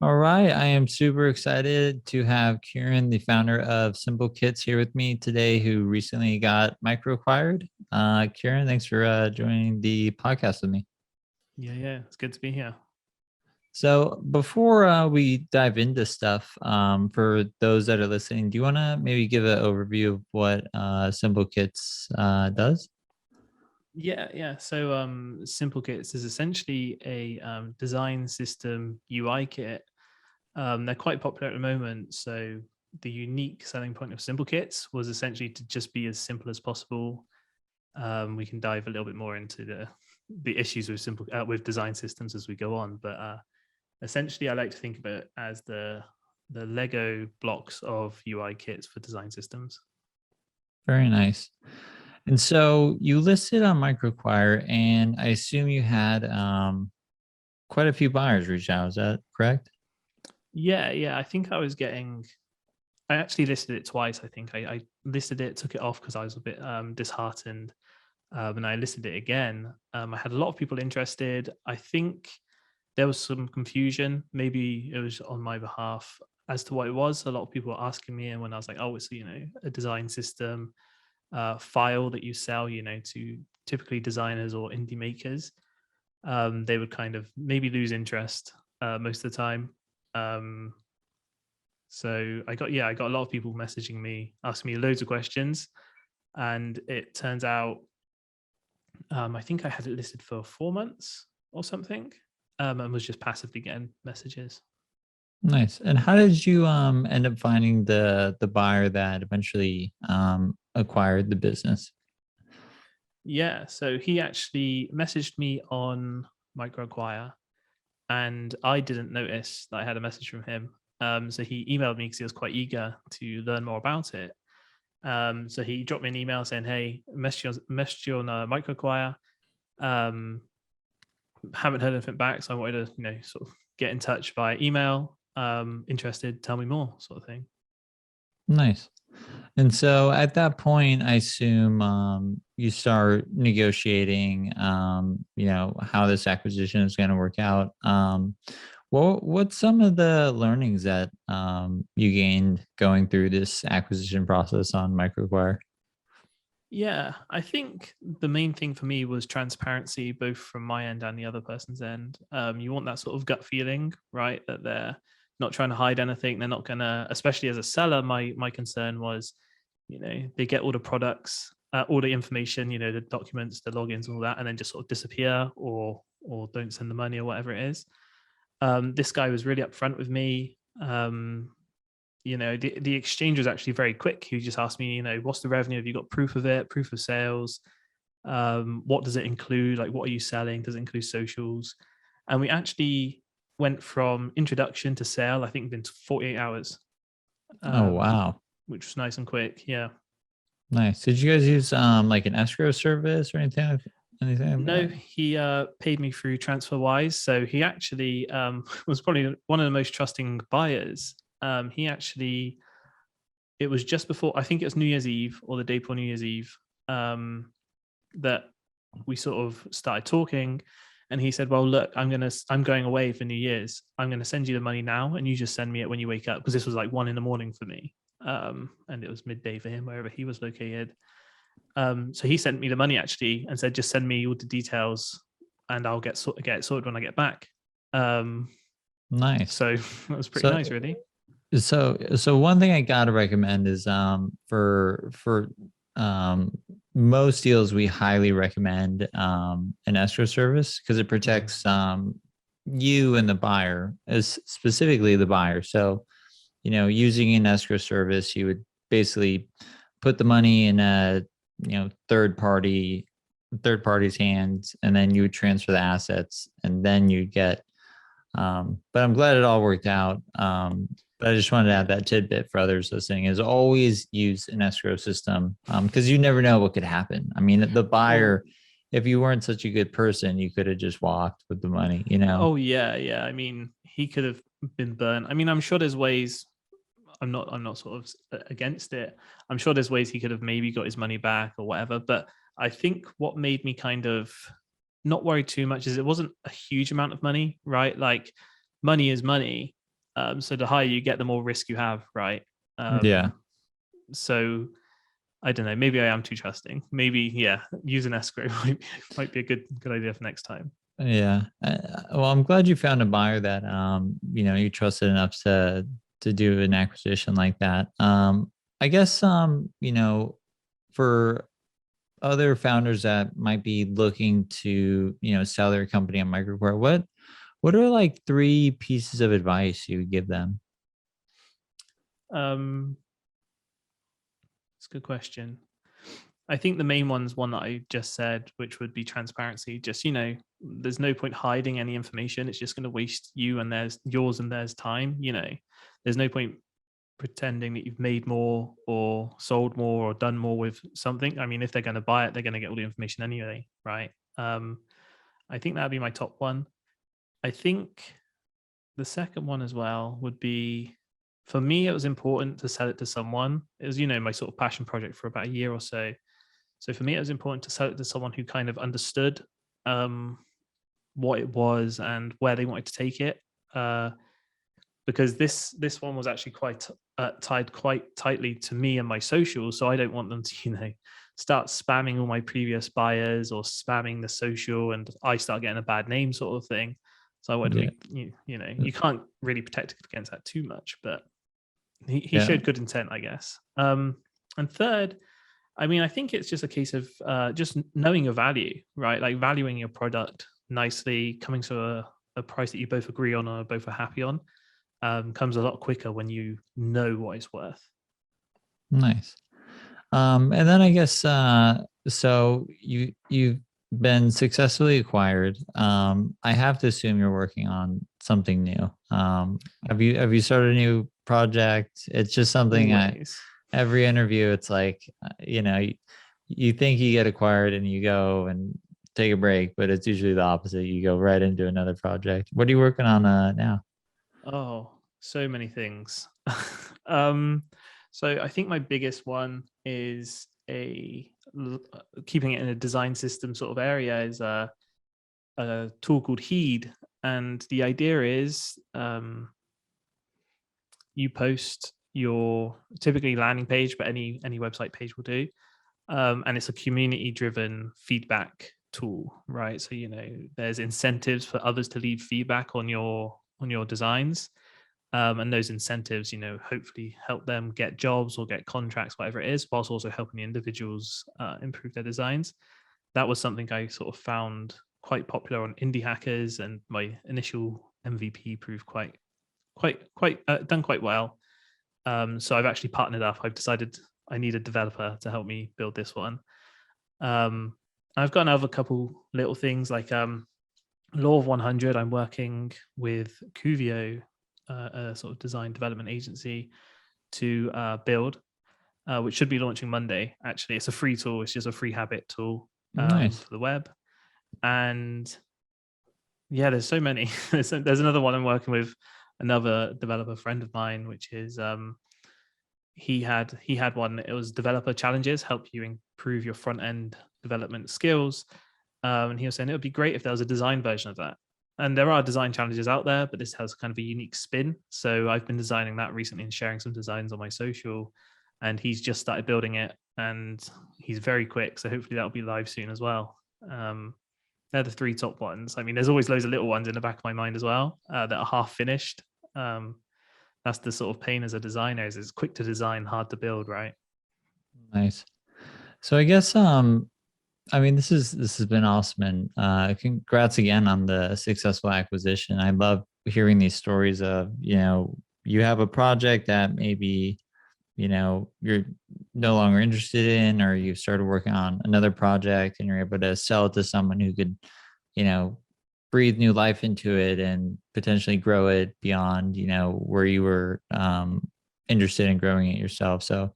All right, I am super excited to have Kieran, the founder of Simple Kits, here with me today, who recently got MicroAcquired. Kieran, thanks for joining the podcast with me. Yeah, it's good to be here. So, before we dive into stuff, for those that are listening, do you want to maybe give an overview of what Simple Kits does? Yeah. So, Simple Kits is essentially a design system UI kit. They're quite popular at the moment. So, the unique selling point of Simple Kits was essentially to just be as simple as possible. We can dive a little bit more into the issues with with design systems as we go on, but essentially, I like to think of it as the Lego blocks of UI kits for design systems. Very nice. And so you listed on MicroAcquire, and I assume you had quite a few buyers reach out. Is that correct? Yeah. I think I actually listed it twice. I think I listed it, took it off because I was a bit disheartened, and I listed it again. I had a lot of people interested. I think there was some confusion. Maybe it was on my behalf as to what it was. A lot of people were asking me, and when I was like, "Oh, it's a design system file that you sell, to typically designers or indie makers," they would kind of maybe lose interest most of the time. Um, so I got a lot of people messaging me, asking me loads of questions, and it turns out I think I had it listed for 4 months or something, and was just passively getting messages. Nice. And how did you end up finding the buyer that eventually acquired the business? Yeah, so he actually messaged me on MicroAcquire, and I didn't notice that I had a message from him. So he emailed me because he was quite eager to learn more about it. So he dropped me an email saying, "Hey, messaged you on MicroAcquire. Um, haven't heard anything back, so I wanted to, sort of get in touch via email. Interested, tell me more," sort of thing. Nice. And so at that point, I assume you start negotiating, how this acquisition is going to work out. What's some of the learnings that you gained going through this acquisition process on MicroAcquire? Yeah, I think the main thing for me was transparency, both from my end and the other person's end. You want that sort of gut feeling, right? That they're not trying to hide anything. They're not gonna, especially as a seller. My concern was, they get all the products, all the information, the documents, the logins, all that, and then just sort of disappear or don't send the money or whatever it is. This guy was really upfront with me. The exchange was actually very quick. He just asked me, what's the revenue? Have you got proof of it, proof of sales? What does it include? Like, what are you selling? Does it include socials? And we actually went from introduction to sale, I think, within 48 hours, Oh, um, wow. which was nice and quick. Yeah. Nice. Did you guys use like an escrow service or anything like No, that? he paid me through TransferWise. So he actually was probably one of the most trusting buyers. He actually It was just before, I think it was New Year's Eve or the day before New Year's Eve, that we sort of started talking. And he said, "Well, look, I'm going away for New Year's. I'm gonna send you the money now, and you just send me it when you wake up," because this was like 1 a.m. for me, and it was midday for him wherever he was located. So he sent me the money actually and said, "Just send me all the details, and I'll get it sorted when I get back." Um, Nice. so that was pretty So nice, really. so one thing I gotta recommend is for um most deals we highly recommend an escrow service because it protects you and the buyer, as specifically the buyer. So, using an escrow service, you would basically put the money in a third party's hands, and then you would transfer the assets, and then you'd get but I'm glad it all worked out. But I just wanted to add that tidbit for others listening is always use an escrow system because you never know what could happen. I mean, the Well, buyer, if you weren't such a good person, you could have just walked with the money. oh yeah. I mean, he could have been burnt. I mean, I'm sure there's ways. I'm not sort of against it. I'm sure there's ways he could have maybe got his money back or whatever. But I think what made me kind of not worry too much is it wasn't a huge amount of money, right? Like, money is money. So the higher you get, the more risk you have, right? Yeah. So I don't know. Maybe I am too trusting. Maybe, yeah, use an escrow might be a good idea for next time. Yeah. Well, I'm glad you found a buyer that you trusted enough to do an acquisition like that. I guess for other founders that might be looking to, sell their company on MicroChoir, what are like three pieces of advice you would give them? Um, it's a good question. I think the main one's one that I just said, which would be transparency. Just, there's no point hiding any information. It's just going to waste you and yours and theirs time. There's no point pretending that you've made more or sold more or done more with something. I mean, if they're going to buy it, they're going to get all the information anyway, right? I think that'd be my top one. I think the second one as well would be, for me, it was important to sell it to someone. It was, my sort of passion project for about a year or so. So for me, it was important to sell it to someone who kind of understood what it was and where they wanted to take it. Because this one was actually quite tied quite tightly to me and my socials. So I don't want them to, start spamming all my previous buyers or spamming the social, and I start getting a bad name sort of thing. So I wanted to Yeah. make you can't really protect against that too much, but he Yeah. showed good intent, I guess. And third, I mean, I think it's just a case of just knowing your value, right? Like valuing your product nicely, coming to a price that you both agree on or both are happy on, comes a lot quicker when you know what it's worth. Nice. And then I guess so you've been successfully acquired. I have to assume you're working on something new. Have you started a new project? It's just something Always. every interview it's like you think you get acquired and you go and take a break, but it's usually the opposite. You go right into another project. What are you working on now? Oh, so many things. um, so I think my biggest one is keeping it in a design system sort of area is a tool called Heeed, and the idea is you post your typically landing page, but any website page will do, and it's a community driven feedback tool, right? So there's incentives for others to leave feedback on your designs, and those incentives hopefully help them get jobs or get contracts, whatever it is, whilst also helping the individuals improve their designs. That was something I sort of found quite popular on indie hackers, and my initial MVP proved quite done quite well. So I've actually partnered up. I've decided I need a developer to help me build this one. I've got another couple little things like Law of 100. I'm working with Cuvio, a sort of design development agency, to build, which should be launching Monday. Actually, it's a free tool. It's just a free habit tool Nice. for the web. And yeah, there's so many. There's another one I'm working with, another developer friend of mine, which is he had one. It was developer challenges, help you improve your front end development skills. And he was saying it would be great if there was a design version of that. And there are design challenges out there, but this has kind of a unique spin. So I've been designing that recently and sharing some designs on my social. And he's just started building it, and he's very quick. So hopefully that'll be live soon as well. They're the three top ones. I mean, there's always loads of little ones in the back of my mind as well that are half finished. That's the sort of pain as a designer, is it's quick to design, hard to build, right? Nice. So I guess I mean this has been awesome, and congrats again on the successful acquisition. I love hearing these stories of, you have a project that maybe, you're no longer interested in, or you started working on another project and you're able to sell it to someone who could, you know, breathe new life into it and potentially grow it beyond, where you were interested in growing it yourself. So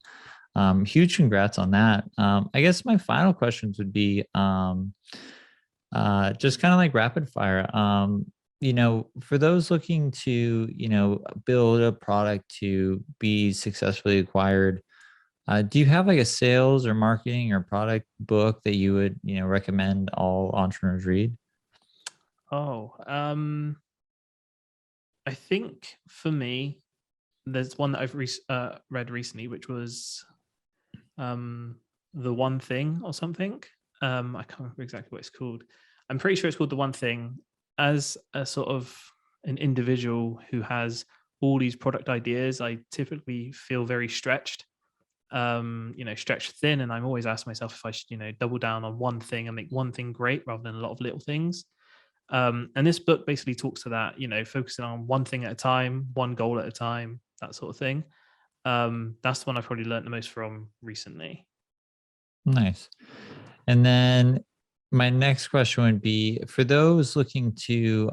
huge congrats on that. I guess my final questions would be just kind of like rapid fire. For those looking to, build a product to be successfully acquired, do you have like a sales or marketing or product book that you would, recommend all entrepreneurs read? Oh, I think for me, there's one that I've read recently, which was The One Thing or something. I can't remember exactly what it's called. I'm pretty sure it's called The One Thing. As a sort of an individual who has all these product ideas, I typically feel very stretched, stretched thin. And I'm always asking myself if I should, double down on one thing and make one thing great rather than a lot of little things. And this book basically talks to that, focusing on one thing at a time, one goal at a time, that sort of thing. That's the one I've probably learned the most from recently. Nice. And then my next question would be for those looking to,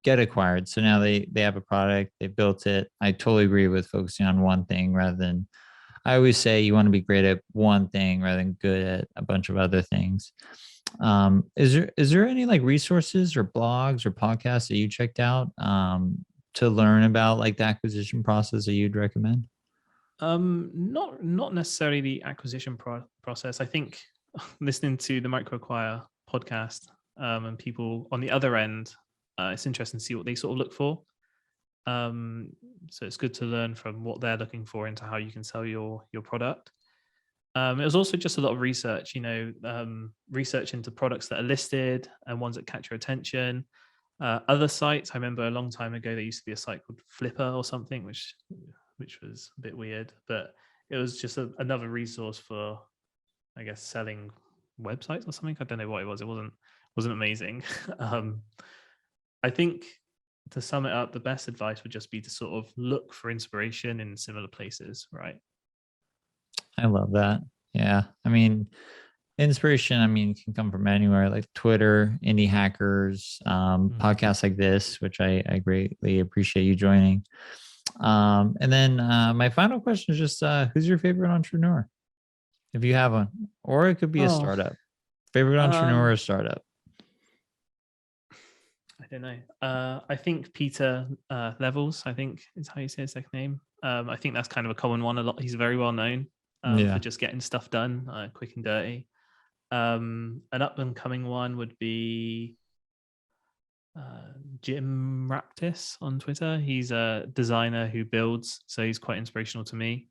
get acquired. So now they have a product, they built it. I totally agree with focusing on one thing rather than, I always say you want to be great at one thing rather than good at a bunch of other things. Is there any like resources or blogs or podcasts that you checked out to learn about like the acquisition process that you'd recommend? Not necessarily the acquisition process. I think listening to the MicroAcquire podcast, and people on the other end, it's interesting to see what they sort of look for. So it's good to learn from what they're looking for into how you can sell your product. It was also just a lot of research, research into products that are listed and ones that catch your attention. Other sites, I remember a long time ago, there used to be a site called Flipper or something, which was a bit weird, but it was just another resource for, I guess, selling websites or something. I don't know what it was. It wasn't amazing. I think to sum it up, the best advice would just be to sort of look for inspiration in similar places, right? I love that. Yeah. I mean, inspiration, I mean, can come from anywhere like Twitter, indie hackers, podcasts like this, which I greatly appreciate you joining. And then my final question is just who's your favorite entrepreneur? If you have one, or it could be a Oh, startup. Favorite entrepreneur or startup? I don't know. I think Peter Levels, I think is how you say his second name. I think that's kind of a common one. He's very well known for Yeah. just getting stuff done quick and dirty. An up and coming one would be Jim Raptis on Twitter. He's a designer who builds, so he's quite inspirational to me.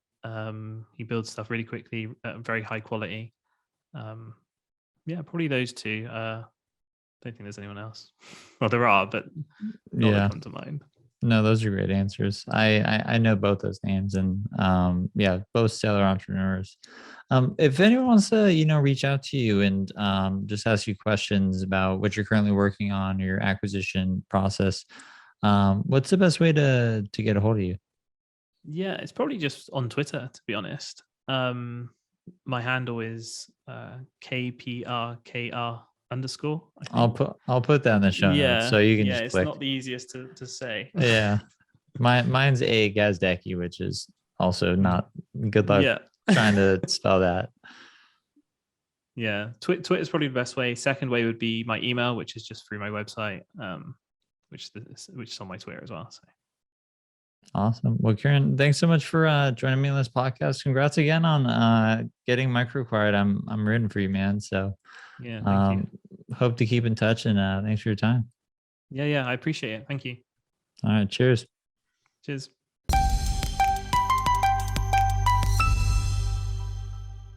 He builds stuff really quickly at very high quality. Yeah, probably those two. Don't think there's anyone else. Well, there are, but not that Yeah. come to mind. No, those are great answers. I know both those names, and yeah, both stellar entrepreneurs. If anyone wants to, reach out to you and just ask you questions about what you're currently working on, your acquisition process, what's the best way to get a hold of you? Yeah, it's probably just on Twitter, to be honest. My handle is KPRKR underscore, I think. I'll put that in the show notes so you can Yeah, just it's click. not the easiest to say. Yeah, mine's a Gazdecki, which is also not good luck Yeah. trying to spell that. Yeah, Twitter is probably the best way. Second way would be my email, which is just through my website, which is on my Twitter as well. So. Awesome. Well, Kieran, thanks so much for joining me on this podcast. Congrats again on getting MicroAcquire. I'm rooting for you, man. So yeah, thank you. Hope to keep in touch, and thanks for your time. Yeah, I appreciate it. Thank you. All right, cheers. Cheers.